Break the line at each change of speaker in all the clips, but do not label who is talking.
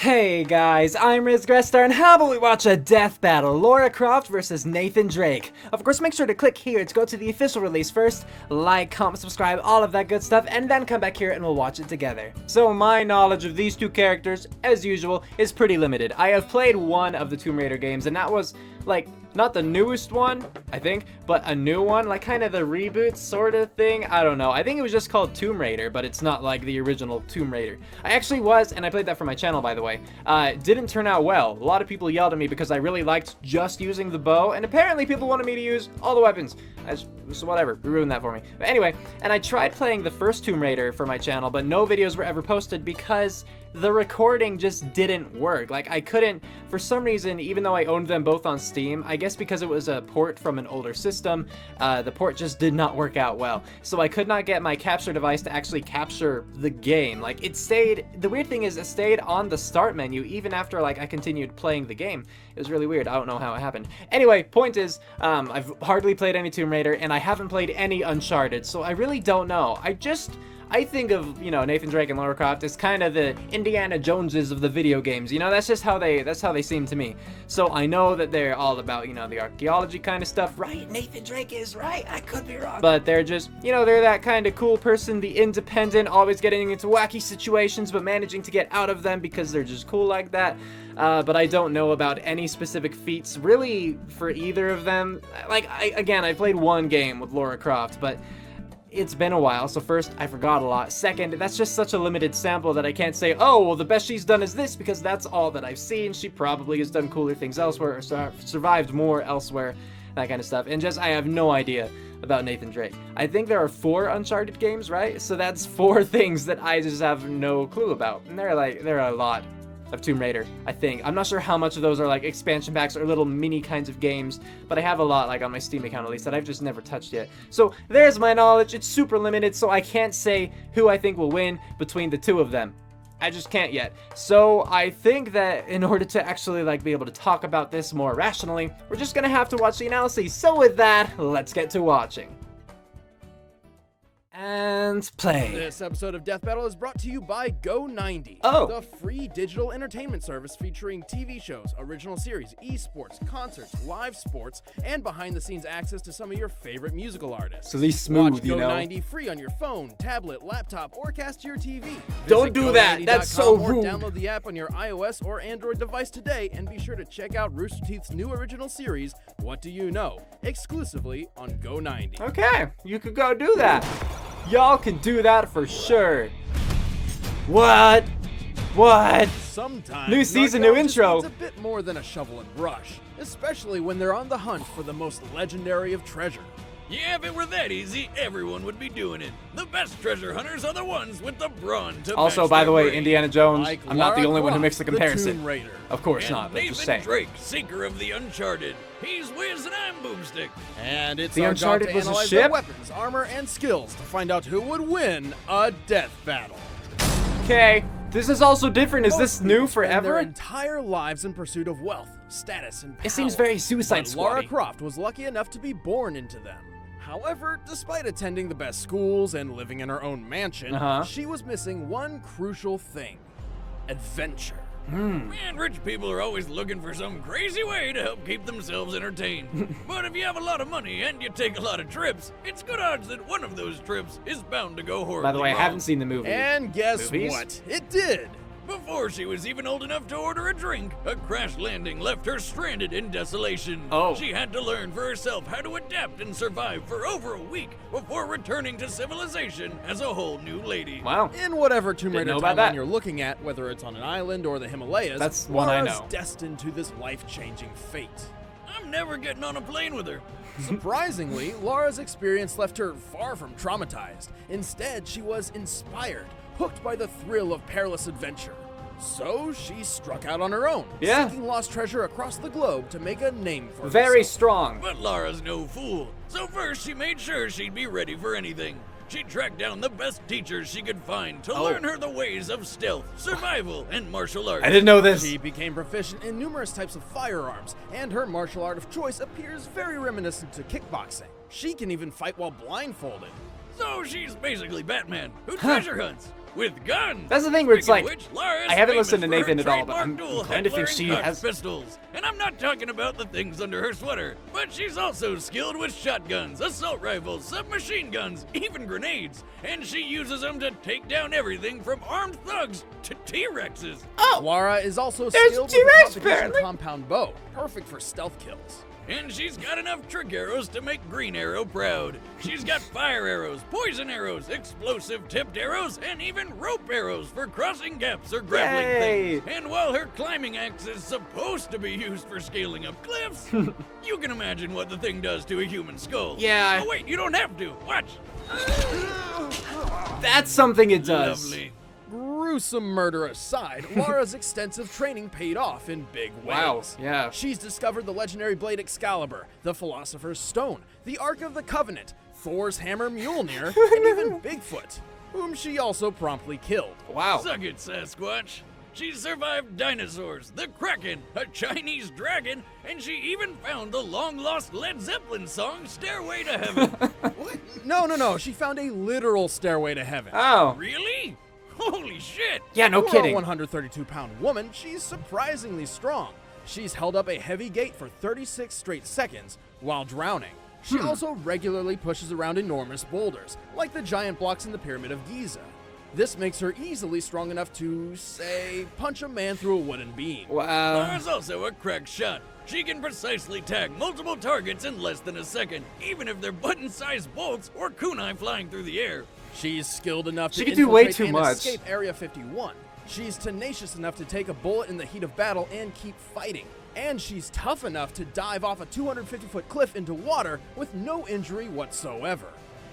Hey guys, I'm Grestar, and how about we watch a death battle, Lara Croft versus Nathan Drake. Of course, make sure to click here to go to the official release first, like, comment, subscribe, all of that good stuff, and then come back here and we'll watch it together. So my knowledge of these two characters, as usual, is pretty limited. I have played one of the Tomb Raider games, and that was, like, not the newest one, I think, but a new one, like kind of the reboot sort of thing. I don't know. I think it was just called Tomb Raider, but it's not like the original Tomb Raider. I actually was, and I played that for my channel, by the way. It didn't turn out well. A lot of people yelled at me because I really liked just using the bow, and apparently people wanted me to use all the weapons. So whatever, ruined that for me. But anyway, and I tried playing the first Tomb Raider for my channel, but no videos were ever posted because the recording just didn't work. Like, I couldn't, for some reason, even though I owned them both on Steam, I guess because it was a port from an older system, the port just did not work out well. So I could not get my capture device to actually capture the game. Like, it stayed, the weird thing is it stayed on the start menu even after, like, I continued playing the game. It was really weird. I don't know how it happened. Anyway, point is, I've hardly played any Tomb Raider, and I haven't played any Uncharted, so I really don't know. I think of, you know, Nathan Drake and Lara Croft as kind of the Indiana Joneses of the video games. You know, that's just how they seem to me. So I know that they're all about, you know, the archaeology kind of stuff. Right, Nathan Drake is right. I could be wrong. But they're just, you know, they're that kind of cool person, the independent, always getting into wacky situations, but managing to get out of them because they're just cool like that. But I don't know about any specific feats, really, for either of them. Like, I played one game with Lara Croft, but it's been a while, so first, I forgot a lot. Second, that's just such a limited sample that I can't say, oh, well, the best she's done is this, because that's all that I've seen. She probably has done cooler things elsewhere, or survived more elsewhere, that kind of stuff. And just, I have no idea about Nathan Drake. I think there are 4 Uncharted games, right? So that's 4 things that I just have no clue about. And there are a lot of Tomb Raider, I think. I'm not sure how much of those are like expansion packs or little mini kinds of games, but I have a lot, like on my Steam account at least, that I've just never touched yet. So there's my knowledge. It's super limited, so I can't say who I think will win between the two of them. I just can't yet. So I think that in order to actually like be able to talk about this more rationally, we're just gonna have to watch the analysis. So with that, let's get to watching. And play.
This episode of Death Battle is brought to you by Go90, the free digital entertainment service featuring TV shows, original series, esports, concerts, live sports, and behind-the-scenes access to some of your favorite musical artists.
So these smooth, you know.
Watch Go90 free on your phone, tablet, laptop, or cast to your TV.
Don't do that. That's so rude.
Download the app on your iOS or Android device today, and be sure to check out Rooster Teeth's new original series, What Do You Know, exclusively on Go90.
Okay, you could go do that. Y'all can do that for sure. What?
Sometimes
new season, new intro.
It's a bit more than a shovel and brush, especially when they're on the hunt for the most legendary of treasure.
Yeah, if it were that easy, everyone would be doing it. The best treasure hunters are the ones with the brawn to
Also,
match
by
their
the way,
brain.
Indiana Jones,
Like
I'm not the
Lara
only one who
Croft,
makes the comparison.
Tomb Raider.
Of course
And
not, but
Nathan
just saying.
Drake, seeker of the Uncharted. He's Wiz and I'm Boomstick.
And it's
The
our
Uncharted
job to
was a
analyze
ship?
their weapons, armor, and skills to find out who would win a death battle.
Okay, this is also different. Is this new
Spend their
forever?
entire lives in pursuit of wealth, status, and power.
It seems very Suicide
But Lara
Squad-y.
Croft was lucky enough to be born into them. However, despite attending the best schools and living in her own mansion, she was missing one crucial thing: adventure.
Man, rich people are always looking for some crazy way to help keep themselves entertained. But if you have a lot of money and you take a lot of trips, it's good odds that one of those trips is bound to go horribly
By the way, I
wrong.
haven't seen the movie.
And guess
Movies?
what? It did.
Before she was even old enough to order a drink, a crash landing left her stranded in desolation.
Oh.
She had to learn for herself how to adapt and survive for over a week before returning to civilization as a whole new lady.
Wow.
In whatever Tomb
Didn't
Raider
know about that.
timeline you're looking at, whether it's on an island or the Himalayas,
That's one I
Lara's
know.
destined to this life-changing fate.
I'm never getting on a plane with her.
Surprisingly, Lara's experience left her far from traumatized. Instead, she was inspired, hooked by the thrill of perilous adventure. So she struck out on her own, seeking lost treasure across the globe to make a name for
Very
herself.
strong.
But Lara's no fool. So first she made sure she'd be ready for anything. She tracked down the best teachers she could find to learn her the ways of stealth, survival, and martial arts.
I didn't know this.
She became proficient in numerous types of firearms, and her martial art of choice appears very reminiscent to kickboxing. She can even fight while blindfolded.
So she's basically Batman, who treasure hunts. with guns.
That's the thing where it's
Speaking
like,
of which, Lara's
I haven't
famous
listened to
for her
Nathan at all, but I'm
trademark dual
going to think
head
she
flaring
has...
pistols. And I'm not talking about the things under her sweater, but she's also skilled with shotguns, assault rifles, submachine guns, even grenades. And she uses them to take down everything from armed thugs to T-Rexes.
Oh!
Lara is also
There's
skilled with
T-Rex,
the competition
apparently.
compound bow, perfect for stealth kills.
And she's got enough trick arrows to make Green Arrow proud. She's got fire arrows, poison arrows, explosive tipped arrows, and even rope arrows for crossing gaps or grappling
Yay.
things. And while her climbing axe is supposed to be used for scaling up cliffs, you can imagine what the thing does to a human skull.
Yeah.
Oh wait, you don't have to. Watch.
That's something it does.
Lovely.
Gruesome murder aside, Lara's extensive training paid off in big ways.
Wow, yeah.
She's discovered the legendary blade Excalibur, the Philosopher's Stone, the Ark of the Covenant, Thor's hammer Mjolnir, and even Bigfoot, whom she also promptly killed.
Wow.
Suck it, Sasquatch. She survived dinosaurs, the Kraken, a Chinese dragon, and she even found the long-lost Led Zeppelin song, Stairway to Heaven.
What? No. She found a literal stairway to heaven.
Oh.
Really? Holy shit!
Yeah, no
For
kidding.
a 132-pound woman, she's surprisingly strong. She's held up a heavy gate for 36 straight seconds while drowning. She also regularly pushes around enormous boulders, like the giant blocks in the Pyramid of Giza. This makes her easily strong enough to, say, punch a man through a wooden beam.
Wow.
Lara's also a crack shot. She can precisely tag multiple targets in less than a second, even if they're button-sized bolts or kunai flying through the air.
She's skilled enough to
She can do way
infiltrate
too
and
much.
escape Area 51. She's tenacious enough to take a bullet in the heat of battle and keep fighting. And she's tough enough to dive off a 250-foot cliff into water with no injury whatsoever.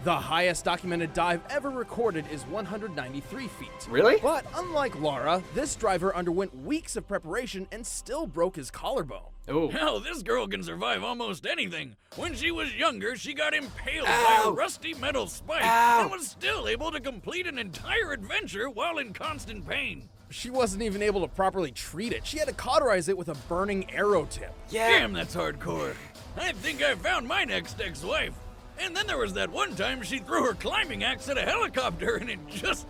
The highest documented dive ever recorded is 193 feet.
Really?
But unlike Lara, this driver underwent weeks of preparation and still broke his collarbone.
Oh.
Hell, this girl can survive almost anything. When she was younger, she got impaled by
Ow.
a rusty metal spike
Ow.
and was still able to complete an entire adventure while in constant pain.
She wasn't even able to properly treat it. She had to cauterize it with a burning arrow tip.
Yeah.
Damn, that's hardcore. I think I found my next ex-wife. And then there was that one time she threw her climbing axe at a helicopter and it just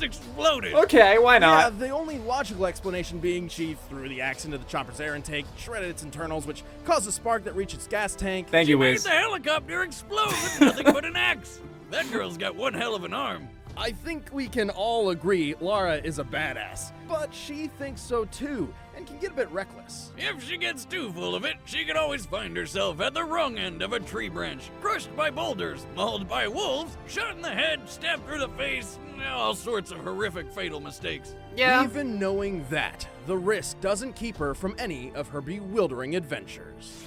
exploded.
Okay, why
Yeah,
not?
the only logical explanation being she threw the axe into the chopper's air intake, shredded its internals, which caused a spark that reached its gas tank.
Thank
She
you,
made
Wiz.
the helicopter explode with nothing but an axe. That girl's got one hell of an arm.
I think we can all agree Lara is a badass, but she thinks so too, and can get a bit reckless.
If she gets too full of it, she could always find herself at the wrong end of a tree branch, crushed by boulders, mauled by wolves, shot in the head, stabbed through the face, all sorts of horrific fatal mistakes.
Yeah.
Even knowing that, the risk doesn't keep her from any of her bewildering adventures.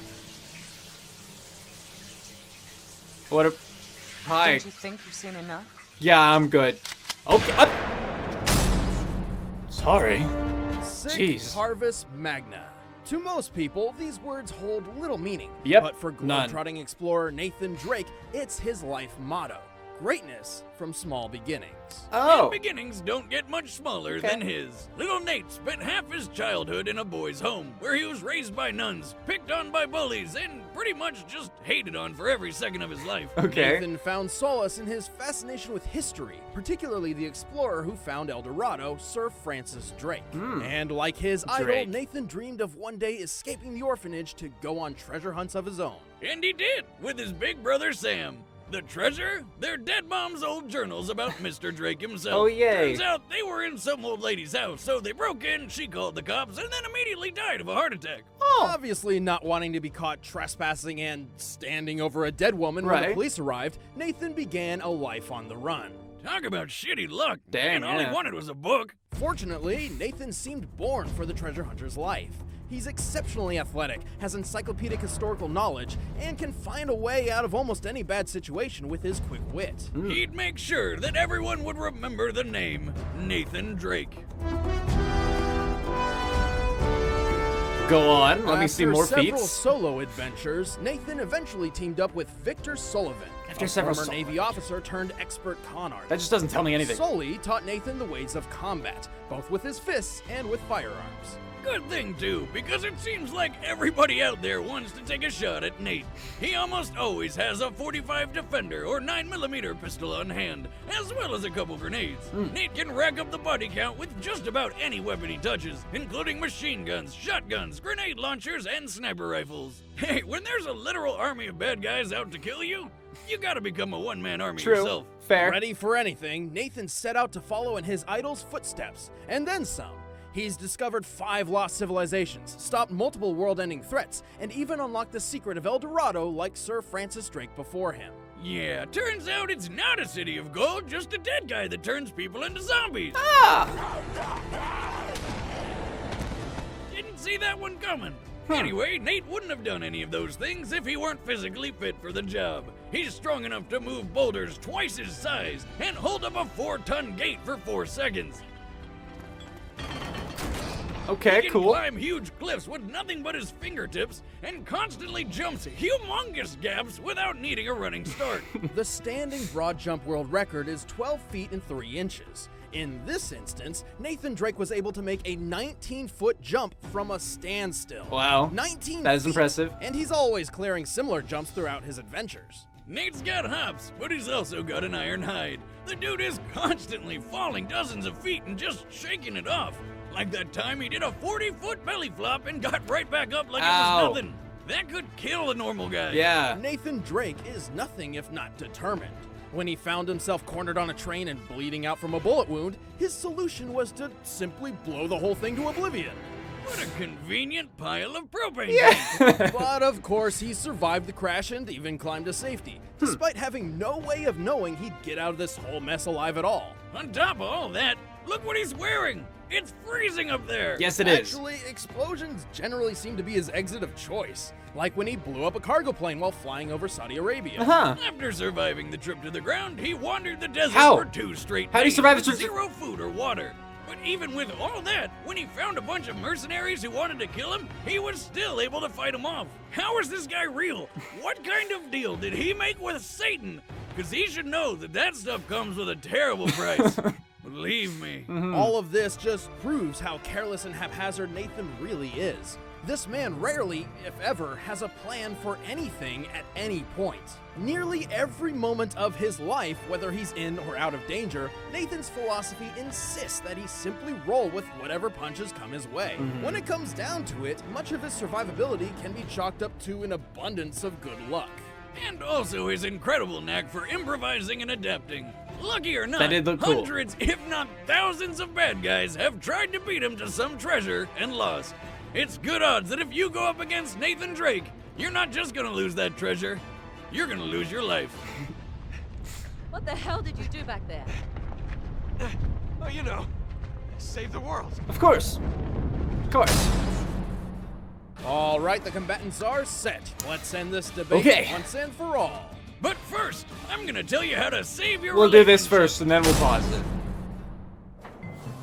What a... Hi.
Don't you think you've seen enough?
Yeah, I'm good. Okay. Sorry.
Sic
Jeez.
Parvis Magna. To most people, these words hold little meaning.
Yep,
But for
none.
globetrotting explorer Nathan Drake, it's his life motto. Greatness from small beginnings.
Oh.
And beginnings don't get much smaller
Okay.
than his. Little Nate spent half his childhood in a boys' home, where he was raised by nuns, picked on by bullies, and pretty much just hated on for every second of his life.
Okay.
Nathan found solace in his fascination with history, particularly the explorer who found El Dorado, Sir Francis Drake. And like his idol,
Drake.
Nathan dreamed of one day escaping the orphanage to go on treasure hunts of his own.
And he did, with his big brother Sam. The treasure? They're dead mom's old journals about Mr. Drake himself.
Oh, yay.
Turns out they were in some old lady's house, so they broke in, she called the cops, and then immediately died of a heart attack.
Oh.
Obviously not wanting to be caught trespassing and standing over a dead woman when the
Right.
police arrived, Nathan began a life on the run.
Talk about shitty luck.
Dang,
And all
yeah.
he wanted was a book.
Fortunately, Nathan seemed born for the treasure hunter's life. He's exceptionally athletic, has encyclopedic historical knowledge, and can find a way out of almost any bad situation with his quick wit.
He'd make sure that everyone would remember the name Nathan Drake.
Go on. Let me see
After
more
several
feats.
solo adventures, Nathan eventually teamed up with Victor Sullivan, a former Navy officer turned expert con artist.
That just doesn't tell me anything.
Sully taught Nathan the ways of combat, both with his fists and with firearms.
Good thing, too, because it seems like everybody out there wants to take a shot at Nate. He almost always has a .45 Defender or 9mm pistol on hand, as well as a couple grenades. Nate can rack up the body count with just about any weapon he touches, including machine guns, shotguns, grenade launchers, and sniper rifles. Hey, when there's a literal army of bad guys out to kill you, you gotta become a one-man army yourself.
Fair.
Ready for anything, Nathan set out to follow in his idol's footsteps, and then some. He's discovered 5 lost civilizations, stopped multiple world-ending threats, and even unlocked the secret of El Dorado like Sir Francis Drake before him.
Yeah, turns out it's not a city of gold, just a dead guy that turns people into zombies. Didn't see that one coming. Anyway, Nate wouldn't have done any of those things if he weren't physically fit for the job. He's strong enough to move boulders twice his size and hold up a 4-ton gate for 4 seconds.
Okay,
he can climb huge cliffs with nothing but his fingertips and constantly jumps humongous gaps without needing a running start.
The standing broad jump world record is 12 feet and 3 inches. In this instance, Nathan Drake was able to make a 19-foot jump from a standstill.
Wow.
19
That is
feet,
impressive.
And he's always clearing similar jumps throughout his adventures.
Nate's got hops, but he's also got an iron hide. The dude is constantly falling dozens of feet and just shaking it off. Like that time he did a 40-foot belly flop and got right back up like it was nothing. That could kill a normal guy.
Yeah.
Nathan Drake is nothing if not determined. When he found himself cornered on a train and bleeding out from a bullet wound, his solution was to simply blow the whole thing to oblivion.
What a convenient pile of propane.
Yeah.
But of course, he survived the crash and even climbed to safety, despite having no way of knowing he'd get out of this whole mess alive at all.
On top of all that, look what he's wearing. It's freezing up there.
Yes, it is.
Actually, explosions generally seem to be his exit of choice, like when he blew up a cargo plane while flying over Saudi Arabia.
After surviving the trip to the ground, he wandered the desert
How?
for 2 straight days.
How did he survive the
with
trip?
zero food or water. But even with all that, when he found a bunch of mercenaries who wanted to kill him, he was still able to fight them off. How is this guy real? What kind of deal did he make with Satan? Because he should know that that stuff comes with a terrible price. Believe me.
All of this just proves how careless and haphazard Nathan really is. This man rarely, if ever, has a plan for anything at any point. Nearly every moment of his life, whether he's in or out of danger, Nathan's philosophy insists that he simply roll with whatever punches come his way. When it comes down to it, much of his survivability can be chalked up to an abundance of good luck.
And also his incredible knack for improvising and adapting. Lucky or not,
That did look cool.
hundreds, if not thousands of bad guys have tried to beat him to some treasure and lost. It's good odds that if you go up against Nathan Drake, you're not just gonna lose that treasure, you're gonna lose your life.
What the hell did you do back there?
Oh, you know, save the world.
Of course. Of course.
All right, the combatants are set. Let's end this debate
Okay.
once and for all.
But first, I'm gonna tell you how to save your
We'll do this
relationship.
first and then we'll pause it.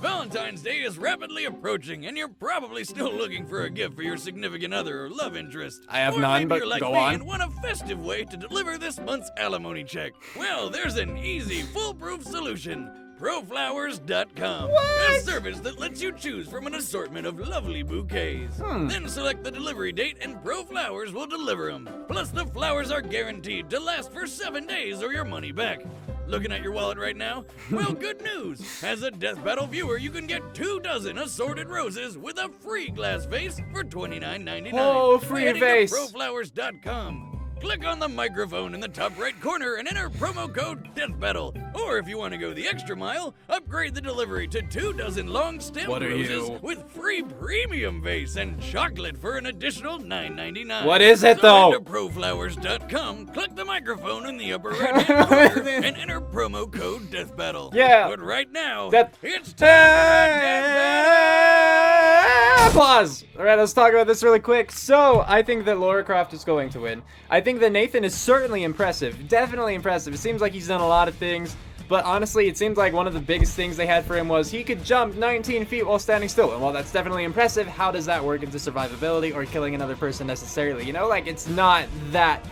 Valentine's Day is rapidly approaching, and you're probably still looking for a gift for your significant other or love interest.
I have
or
none,
maybe
but
you're like
go
me
on.
and want a festive way to deliver this month's alimony check. Well, there's an easy, foolproof solution. ProFlowers.com, a service that lets you choose from an assortment of lovely bouquets. Then select the delivery date and ProFlowers will deliver them. Plus, the flowers are guaranteed to last for 7 days or your money back. Looking at your wallet right now? Well, good news. As a Death Battle viewer, you can get 2 dozen assorted roses with a free glass vase for $29.99.
Oh,
by
free
heading
vase.
to ProFlowers.com. Click on the microphone in the top right corner and enter promo code DEATHBATTLE. Or if you want to go the extra mile, upgrade the delivery to 2 dozen long stem
What are
roses
you?
with free premium vase and chocolate for an additional $9.99.
What is it,
So
though?
head to ProFlowers.com, click the microphone in the upper right-hand corner, and enter promo code DEATHBATTLE.
Yeah.
But right now,
Death-
it's time for Death Battle!
Pause. All right, let's talk about this really quick. So, I think that Lara Croft is going to win. I think that Nathan is certainly impressive. Definitely impressive. It seems like he's done a lot of things. But honestly, it seems like one of the biggest things they had for him was he could jump 19 feet while standing still. And while that's definitely impressive, how does that work into survivability or killing another person necessarily? You know, like, it's not that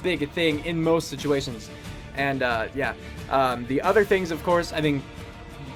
big a thing in most situations. And yeah, the other things, of course, I think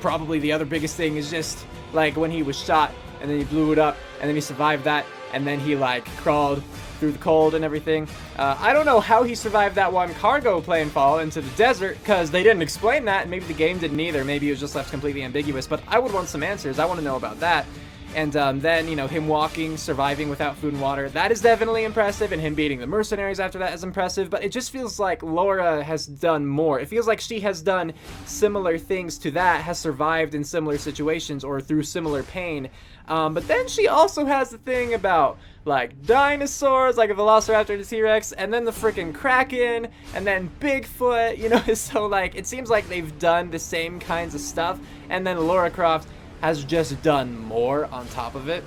probably the other biggest thing is just like when he was shot and then he blew it up and then he survived that and then he like crawled through the cold and everything. I don't know how he survived that one cargo plane fall into the desert because they didn't explain that, and maybe the game didn't either. Maybe it was just left completely ambiguous, but I would want some answers. I want to know about that. And then, you know, him walking, surviving without food and water, that is definitely impressive, and him beating the mercenaries after that is impressive, but it just feels like Lara has done more. It feels like she has done similar things to that, has survived in similar situations or through similar pain, but then she also has the thing about, like, dinosaurs, like a Velociraptor and a T-Rex, and then the freaking Kraken, and then Bigfoot, you know, so, like, it seems like they've done the same kinds of stuff, and then Lara Croft has just done more on top of it.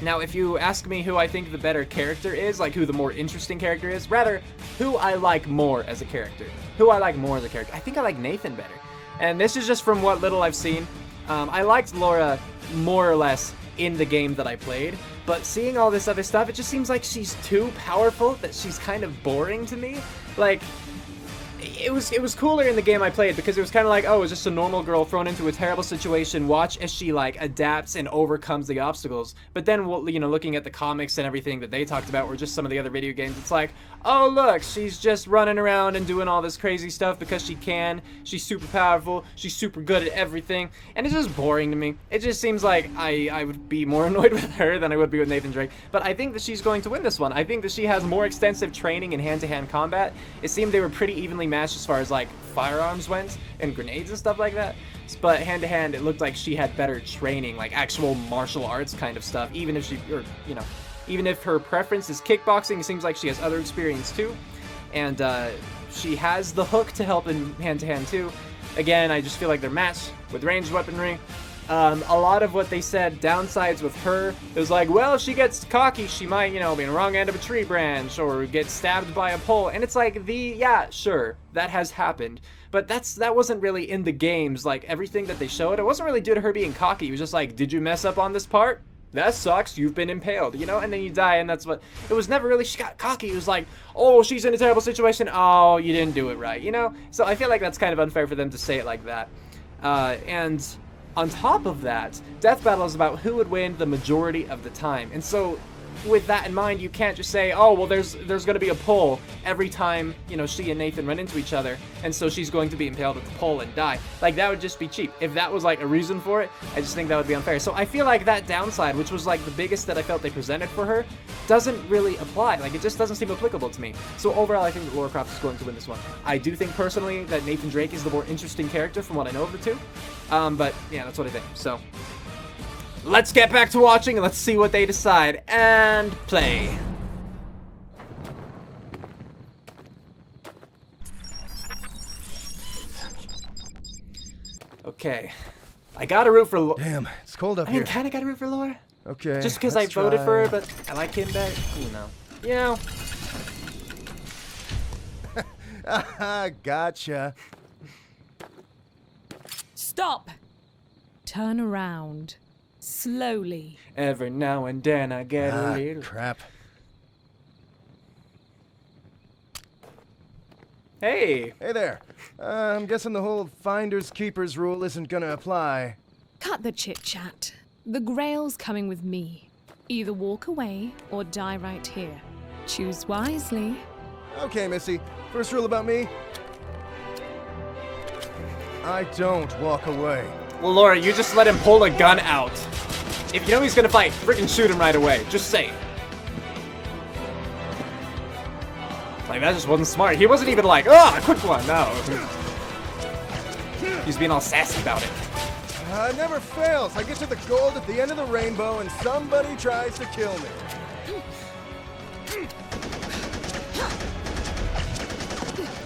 Now, if you ask me who I think the better character is, like who the more interesting character is, rather, who I like more as a character. I think I like Nathan better. And this is just from what little I've seen. I liked Lara more or less in the game that I played, but seeing all this other stuff, it just seems like she's too powerful that she's kind of boring to me. Like, it was cooler in the game I played because it was kind of like, oh, it's just a normal girl thrown into a terrible situation. Watch as she like adapts and overcomes the obstacles. But then, you know, looking at the comics and everything that they talked about, or just some of the other video games, it's like, oh look, she's just running around and doing all this crazy stuff because she can. She's super powerful. She's super good at everything, and it's just boring to me. It just seems like I would be more annoyed with her than I would be with Nathan Drake. But I think that she's going to win this one. I think that she has more extensive training in hand-to-hand combat. It seemed they were pretty evenly matched as far as like firearms went and grenades and stuff like that, but hand to hand it looked like she had better training, like actual martial arts kind of stuff. Even if even if her preference is kickboxing, it seems like she has other experience too, and she has the hook to help in hand to hand too. Again, I just feel like they're matched with ranged weaponry. A lot of what they said downsides with her, it was like, well, if she gets cocky, she might, you know, be in the wrong end of a tree branch or get stabbed by a pole. And it's like, yeah, sure, that has happened. But that wasn't really in the games. Like, everything that they showed, it wasn't really due to her being cocky. It was just like, did you mess up on this part? That sucks, you've been impaled, you know? And then you die, and that's what, it was never really, she got cocky. It was like, oh, she's in a terrible situation. Oh, you didn't do it right, you know? So I feel like that's kind of unfair for them to say it like that. And on top of that, Death Battle is about who would win the majority of the time. And so, with that in mind, you can't just say, oh, well, there's going to be a pole every time, you know, she and Nathan run into each other, and so she's going to be impaled with the pole and die. Like, that would just be cheap. If that was, like, a reason for it, I just think that would be unfair. So I feel like that downside, which was, like, the biggest that I felt they presented for her, doesn't really apply. Like, it just doesn't seem applicable to me. So overall, I think that Lara Croft is going to win this one. I do think, personally, that Nathan Drake is the more interesting character from what I know of the two. But, yeah, that's what I think. So, let's get back to watching and let's see what they decide. And play. Okay. I gotta root for
Damn, it's cold up
I mean,
here.
kinda gotta root for Lara.
Okay.
Just because I voted for her, but I like him better. You know.
Gotcha.
Stop! Turn around. Slowly.
Every now and then I get a little...
Crap.
Hey!
Hey there. I'm guessing the whole finders keepers rule isn't gonna apply.
Cut the chit-chat. The Grail's coming with me. Either walk away or die right here. Choose wisely.
Okay, Missy. First rule about me. I don't walk away.
Well, Lara, you just let him pull a gun out. If you know he's gonna fight, freaking shoot him right away. Just say it. Like, that just wasn't smart. He wasn't even like, oh, a quick one. No. He's being all sassy about it.
It never fails. I get to the gold at the end of the rainbow and somebody tries to kill me.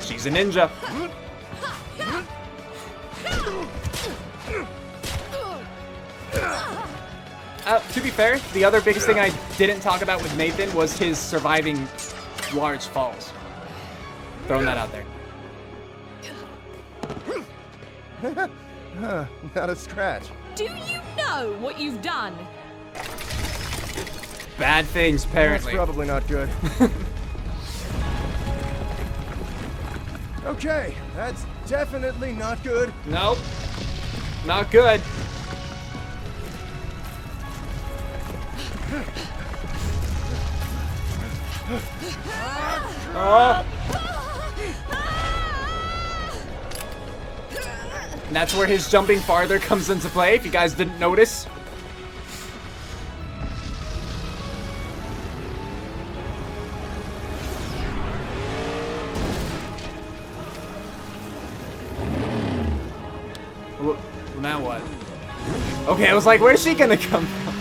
She's a ninja. To be fair, the other biggest thing I didn't talk about with Nathan was his surviving large falls. Throwing that out there.
Not a scratch.
Do you know what you've done?
Bad things, apparently.
That's probably not good. Okay, that's definitely not good.
Nope. Not good. Oh. And that's where his jumping farther comes into play, if you guys didn't notice. Well, now what? Okay, I was like, where's she gonna come from?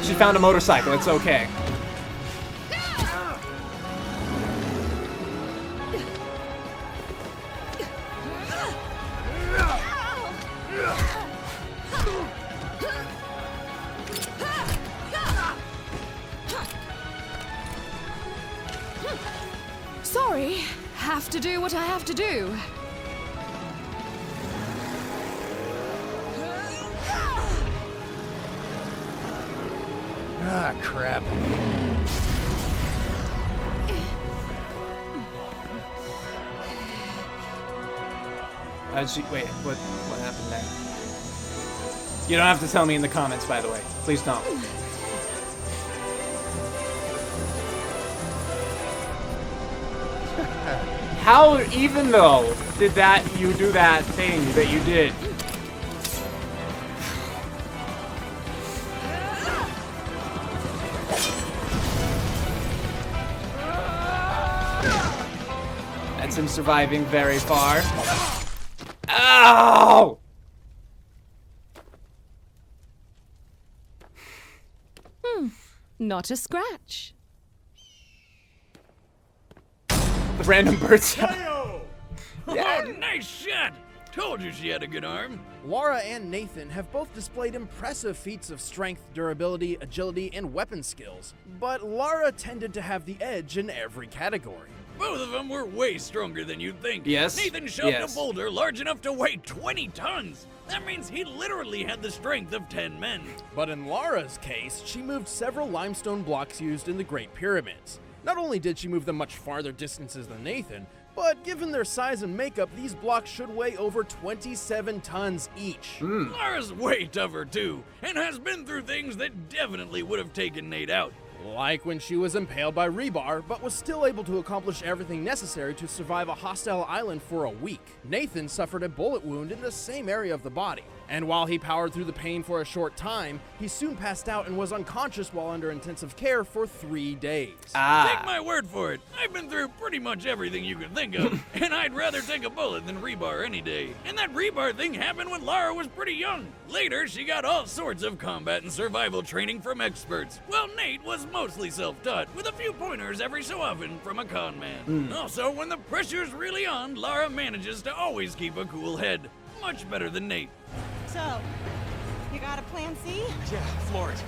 She found a motorcycle, it's okay.
Sorry, have to do what I have to do.
Ah, crap.
Wait, what happened there? You don't have to tell me in the comments, by the way. Please don't. How, even though, did you do that thing that you did? That's him surviving very far. Ow!
Not a scratch.
The random birds.
Oh, nice shot! Told you she had a good arm.
Lara and Nathan have both displayed impressive feats of strength, durability, agility, and weapon skills, but Lara tended to have the edge in every category.
Both of them were way stronger than you'd think.
Yes.
Nathan shoved
Yes.
a boulder large enough to weigh 20 tons. That means he literally had the strength of 10 men.
But in Lara's case, she moved several limestone blocks used in the Great Pyramids. Not only did she move them much farther distances than Nathan, but given their size and makeup, these blocks should weigh over 27 tons each.
Lara's way tougher too, and has been through things that definitely would have taken Nate out.
Like when she was impaled by rebar, but was still able to accomplish everything necessary to survive a hostile island for a week. Nathan suffered a bullet wound in the same area of the body, and while he powered through the pain for a short time, he soon passed out and was unconscious while under intensive care for 3 days.
Take my word for it, I've been through pretty much everything you could think of, and I'd rather take a bullet than rebar any day. And that rebar thing happened when Lara was pretty young. Later, she got all sorts of combat and survival training from experts, while Nate was mostly self-taught, with a few pointers every so often from a con man. Also, when the pressure's really on, Lara manages to always keep a cool head. Much better than Nate.
So, you got a plan C?
Yeah, floor it.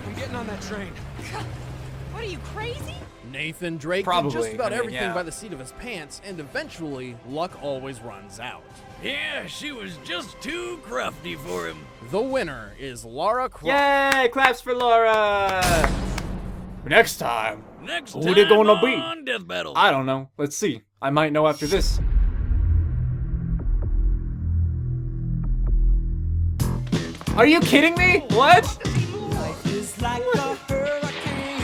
I'm getting on that train.
What are you, crazy?
Nathan Drake
Probably,
did just about
I mean,
everything
yeah.
by the seat of his pants, and eventually, luck always runs out.
Yeah, she was just too crafty for him.
The winner is Lara Croft.
Yay! Claps for Laura! Next time.
Next
Who
time
they gonna be?
on Death Battle.
I don't know. Let's see. I might know after this. Are you kidding me? What?
Life is like a hurricane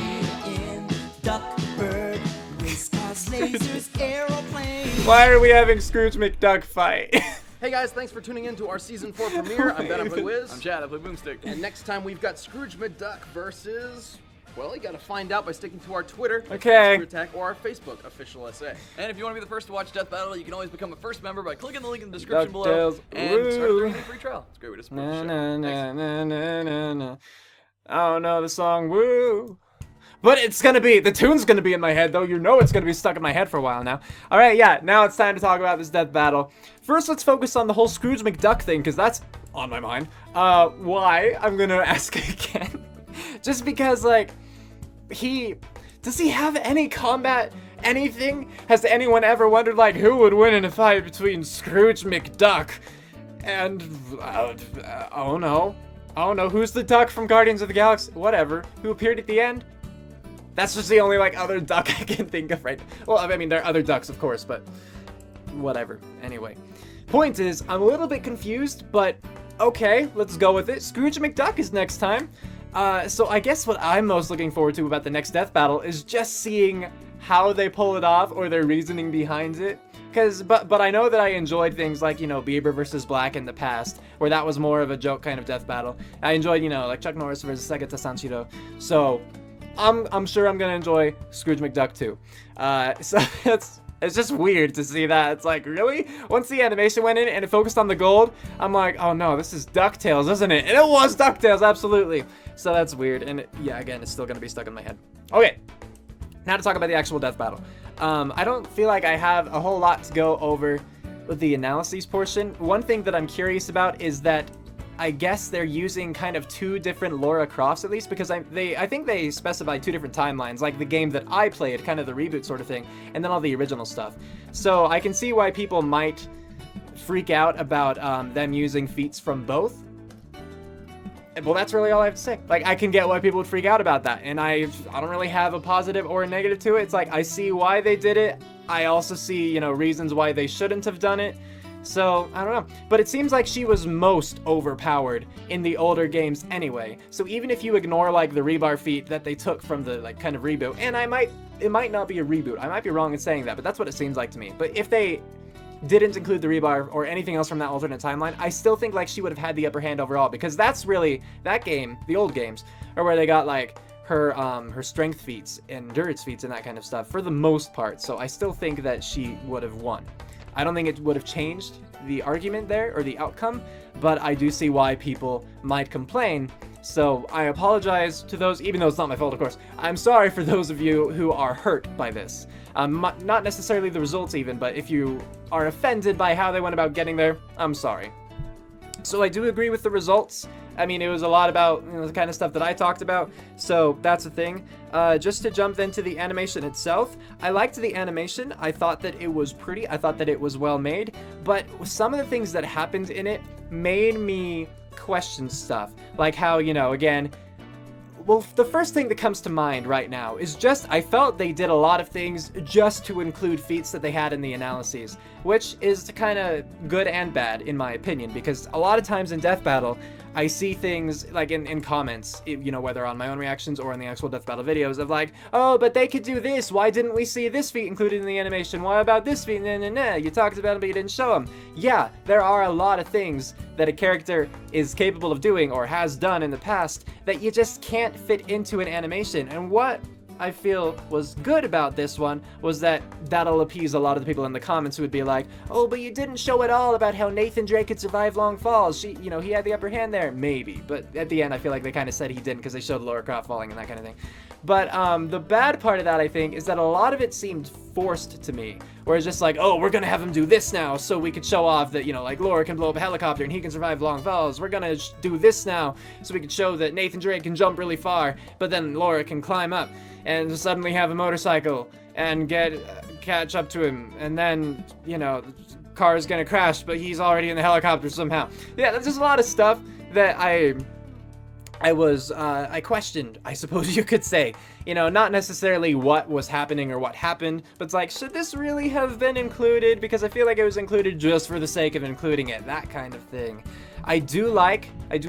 here in Duckburg. Race cars, lasers, aeroplanes.
Why are we having Scrooge McDuck fight?
Hey guys, thanks for tuning in to our season 4 premiere. I'm Ben, I play Wiz.
I'm Chad, I play Boomstick.
And next time we've got Scrooge McDuck versus... Well, you gotta find out by sticking to our Twitter,
Okay.
Screw Attack, or our Facebook, Official SA.
And if you want to be the first to watch Death Battle, you can always become a first member by clicking the link in the description
DuckTales,
below and start a
woo.
30-day free trial. It's a great way to support
Na,
the show.
na,
Thanks.
na, na, na, na. I don't know the song Woo. But it's gonna be, the tune's gonna be in my head though. You know it's gonna be stuck in my head for a while now. Alright, yeah, now it's time to talk about this death battle. First, let's focus on the whole Scrooge McDuck thing, because that's on my mind. Why? I'm gonna ask again. Just because, like, does he have any combat, anything? Has anyone ever wondered, like, who would win in a fight between Scrooge McDuck and, I don't know, who's the duck from Guardians of the Galaxy? Whatever, who appeared at the end? That's just the only, like, other duck I can think of right. Well, I mean, there are other ducks, of course, but whatever. Anyway. Point is, I'm a little bit confused, but okay, let's go with it. Scrooge McDuck is next time. So I guess what I'm most looking forward to about the next death battle is just seeing how they pull it off or their reasoning behind it. But I know that I enjoyed things like, you know, Bieber versus Black in the past, where that was more of a joke kind of death battle. I enjoyed, you know, like Chuck Norris versus Segata Sanshiro. So I'm sure I'm gonna enjoy Scrooge McDuck too. So it's just weird to see that. It's like, really? Once the animation went in and it focused on the gold, I'm like, oh no, this is DuckTales, isn't it? And it was DuckTales, absolutely. So that's weird. And yeah, again, it's still gonna be stuck in my head. Okay, now to talk about the actual death battle. I don't feel like I have a whole lot to go over with the analyses portion. One thing that I'm curious about is that I guess they're using kind of two different Lara Crofts, at least, because I think they specified two different timelines, like the game that I played, kind of the reboot sort of thing, and then all the original stuff. So I can see why people might freak out about them using feats from both. Well, that's really all I have to say. Like, I can get why people would freak out about that, and I don't really have a positive or a negative to it. It's like, I see why they did it. I also see, you know, reasons why they shouldn't have done it. So, I don't know. But it seems like she was most overpowered in the older games anyway. So even if you ignore, like, the rebar feat that they took from the, like, kind of reboot, and it might not be a reboot. I might be wrong in saying that, but that's what it seems like to me. But if they didn't include the rebar or anything else from that alternate timeline, I still think, like, she would have had the upper hand overall, because that's really, that game, the old games, are where they got, like, her strength feats, endurance feats, and that kind of stuff, for the most part. So I still think that she would have won. I don't think it would have changed the argument there, or the outcome, but I do see why people might complain. So I apologize to those, even though it's not my fault, of course. I'm sorry for those of you who are hurt by this. Not necessarily the results even, but if you are offended by how they went about getting there, I'm sorry. So I do agree with the results. I mean, it was a lot about, you know, the kind of stuff that I talked about, so that's a thing. Just to jump into the animation itself, I liked the animation. I thought that it was pretty. I thought that it was well made, but some of the things that happened in it made me question stuff. Like how, you know, again, well, the first thing that comes to mind right now is just, I felt they did a lot of things just to include feats that they had in the analyses, which is kind of good and bad, in my opinion, because a lot of times in Death Battle, I see things, like, in comments, you know, whether on my own reactions or in the actual Death Battle videos, of like, oh, but they could do this, why didn't we see this feat included in the animation, why about this feat, nah, nah, nah, you talked about them but you didn't show them. Yeah, there are a lot of things that a character is capable of doing, or has done in the past, that you just can't fit into an animation, and what I feel was good about this one was that that'll appease a lot of the people in the comments who would be like, oh, but you didn't show at all about how Nathan Drake could survive long falls. You know, he had the upper hand there. Maybe. But at the end, I feel like they kind of said he didn't because they showed Lara Croft falling and that kind of thing. But the bad part of that, I think, is that a lot of it seemed forced to me. Where it's just like, oh, we're gonna have him do this now so we could show off that, you know, like, Lara can blow up a helicopter and he can survive long falls. We're gonna do this now so we can show that Nathan Drake can jump really far, but then Lara can climb up and suddenly have a motorcycle and catch up to him, and then, you know, the car's gonna crash, but he's already in the helicopter somehow. Yeah, there's just a lot of stuff that I questioned, I suppose you could say. You know, not necessarily what was happening or what happened, but it's like, should this really have been included? Because I feel like it was included just for the sake of including it, that kind of thing. I do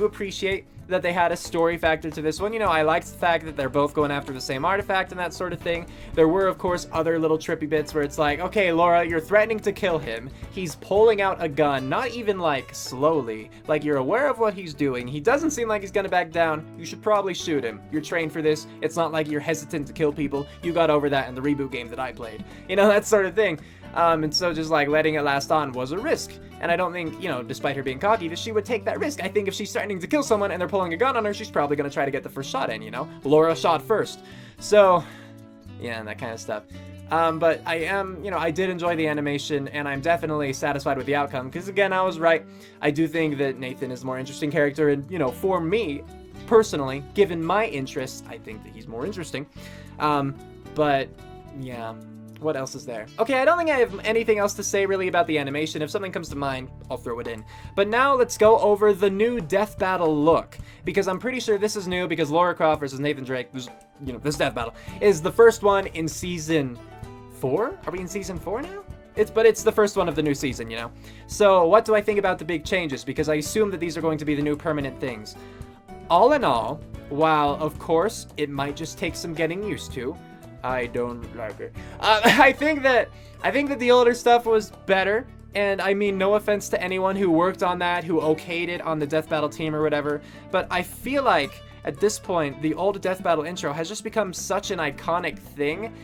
appreciate that they had a story factor to this one. You know, I liked the fact that they're both going after the same artifact and that sort of thing. There were, of course, other little trippy bits where it's like, okay, Lara, you're threatening to kill him. He's pulling out a gun, not even, like, slowly. Like, you're aware of what he's doing. He doesn't seem like he's gonna back down. You should probably shoot him. You're trained for this. It's not like you're hesitant to kill people. You got over that in the reboot game that I played. You know, that sort of thing. And so just, like, letting it last on was a risk. And I don't think, you know, despite her being cocky, that she would take that risk. I think if she's threatening to kill someone and they're pulling a gun on her, she's probably going to try to get the first shot in, you know? Lara shot first. So, yeah, and that kind of stuff. But I am, you know, I did enjoy the animation, and I'm definitely satisfied with the outcome, because, again, I was right. I do think that Nathan is a more interesting character, and, you know, for me, personally, given my interests, I think that he's more interesting. But, yeah. What else is there? Okay, I don't think I have anything else to say really about the animation. If something comes to mind, I'll throw it in. But now let's go over the new death battle look, because I'm pretty sure this is new because Lara Croft versus Nathan Drake, this death battle is the first one in season 4? Are we in season 4 now? But it's the first one of the new season, you know? So what do I think about the big changes? Because I assume that these are going to be the new permanent things. All in all, while of course it might just take some getting used to, I don't like it. I think that the older stuff was better, and I mean no offense to anyone who worked on that, who okayed it on the Death Battle team or whatever, but I feel like at this point the old Death Battle intro has just become such an iconic thing,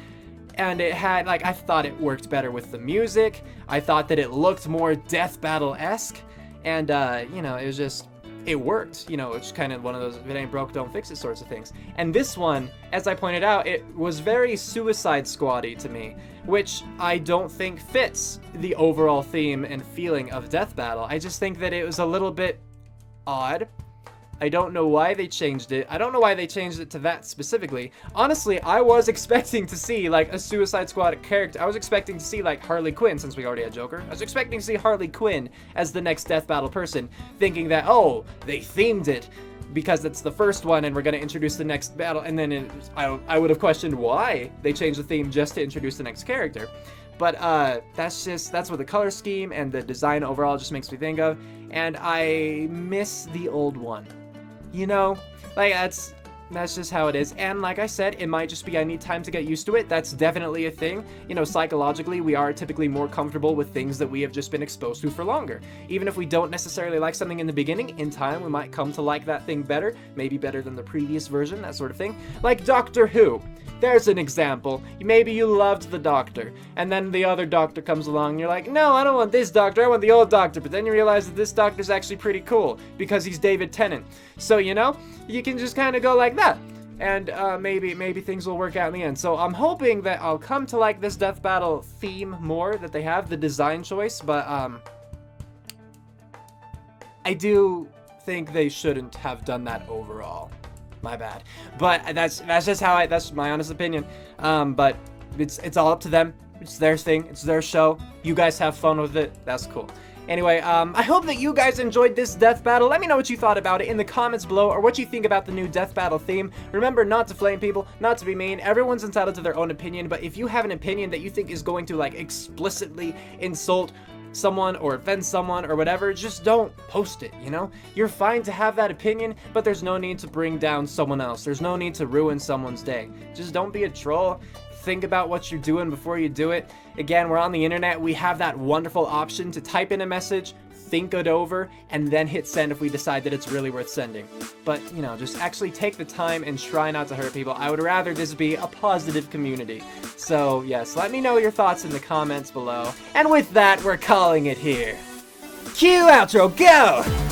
and it had, like, I thought it worked better with the music, I thought that it looked more Death Battle-esque, and you know, it was just, it worked, you know, it's kind of one of those if it ain't broke, don't fix it sorts of things. And this one, as I pointed out, it was very Suicide Squad-y to me, which I don't think fits the overall theme and feeling of Death Battle. I just think that it was a little bit odd. I don't know why they changed it. I don't know why they changed it to that specifically. Honestly, I was expecting to see, like, a Suicide Squad character. I was expecting to see, like, Harley Quinn, since we already had Joker. I was expecting to see Harley Quinn as the next Death Battle person, thinking that, oh, they themed it because it's the first one and we're going to introduce the next battle. And then I would have questioned why they changed the theme just to introduce the next character. But that's what the color scheme and the design overall just makes me think of. And I miss the old one. You know, like, that's just how it is. And like I said, it might just be I need time to get used to it. That's definitely a thing. You know, psychologically, we are typically more comfortable with things that we have just been exposed to for longer. Even if we don't necessarily like something in the beginning, in time we might come to like that thing better, maybe better than the previous version, that sort of thing. Like Doctor Who. There's an example. Maybe you loved the Doctor, and then the other Doctor comes along and you're like, no, I don't want this Doctor, I want the old Doctor. But then you realize that this Doctor's actually pretty cool because he's David Tennant. So, you know, you can just kind of go like that. And maybe things will work out in the end. So I'm hoping that I'll come to like this Death Battle theme more, that they have the design choice, but I do think they shouldn't have done that overall. My bad. But that's just how that's my honest opinion. But it's all up to them. It's their thing. It's their show. You guys have fun with it. That's cool. Anyway, I hope that you guys enjoyed this Death Battle. Let me know what you thought about it in the comments below, or what you think about the new Death Battle theme. Remember not to flame people, not to be mean. Everyone's entitled to their own opinion, but if you have an opinion that you think is going to, like, explicitly insult someone or offend someone or whatever, just don't post it, you know? You're fine to have that opinion, but there's no need to bring down someone else. There's no need to ruin someone's day. Just don't be a troll. Think about what you're doing before you do it. Again, we're on the internet. We have that wonderful option to type in a message, think it over, and then hit send if we decide that it's really worth sending. But, you know, just actually take the time and try not to hurt people. I would rather this be a positive community. So, yes, let me know your thoughts in the comments below. And with that, we're calling it here. Cue outro, go!